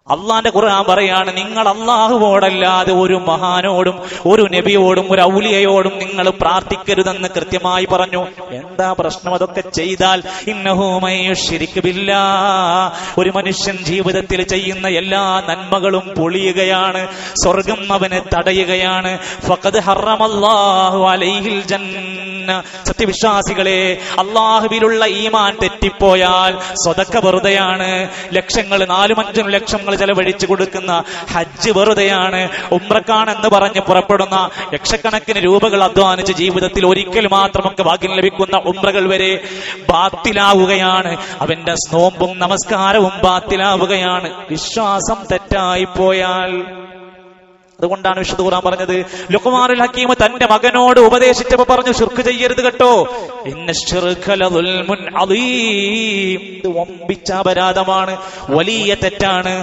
അള്ളാന്റെ ഖുർആൻ പറയാണ്, നിങ്ങൾ അള്ളാഹുവോടല്ലാതെ ഒരു മഹാനോടും ഒരു നബിയോടും ഒരു ഔലിയയോടും നിങ്ങൾ പ്രാർത്ഥിക്കരുതെന്ന് കൃത്യമായി പറഞ്ഞു. എന്താ പ്രശ്നം? അതൊക്കെ ചെയ്താൽ ഇന്നഹു മയ്യുശ്രിക് ബില്ലാഹ്, ഒരു മനുഷ്യൻ ജീവിതത്തിൽ ചെയ്യുന്ന എല്ലാ നന്മകളും പൊളിയുകയാണ്, സ്വർഗം അവനെ തടയുകയാണ്. ഫഖദ് ഹറമല്ലാഹു അലൈഹിൽ ജന്ന, സത്യവിശ്വാസികളെ, അള്ളാഹുവിലുള്ള ഈമാൻ തെറ്റിപ്പോയാൽ സ്വതക്ക വെറുതെയാണ്. ലക്ഷങ്ങൾ 4-5 ലക്ഷങ്ങൾ ചെലവഴിച്ചു കൊടുക്കുന്ന ഹജ്ജ് വെറുതെയാണ്. ഉംറക്കാണെന്ന് പറഞ്ഞ് പുറപ്പെടുന്ന ലക്ഷക്കണക്കിന് രൂപകൾ അധ്വാനിച്ച് ജീവിതത്തിൽ ഒരിക്കൽ മാത്രമൊക്കെ ഭാഗ്യം ലഭിക്കുന്ന ഉംറകൾ വരെ ബാത്തിലാവുകയാണ്. അവന്റെ നോമ്പും നമസ്കാരവും ബാത്തിലാവുകയാണ്, വിശ്വാസം തെറ്റായി പോയാൽ. അതുകൊണ്ടാണ് വിശുദ്ധ ഖുർആൻ പറഞ്ഞത്, ലുഖ്മാനുൽ ഹക്കീം തന്റെ മകനോട് ഉപദേശിച്ചപ്പോൾ പറഞ്ഞു, ശിർക്ക് ചെയ്യരുത് കേട്ടോ, ഇന്നശ്ശിർക ലദുൽമുൻ അദീം, ഇത് വമ്പിച്ച അപരാധമാണ്, വലിയ തെറ്റാണ്.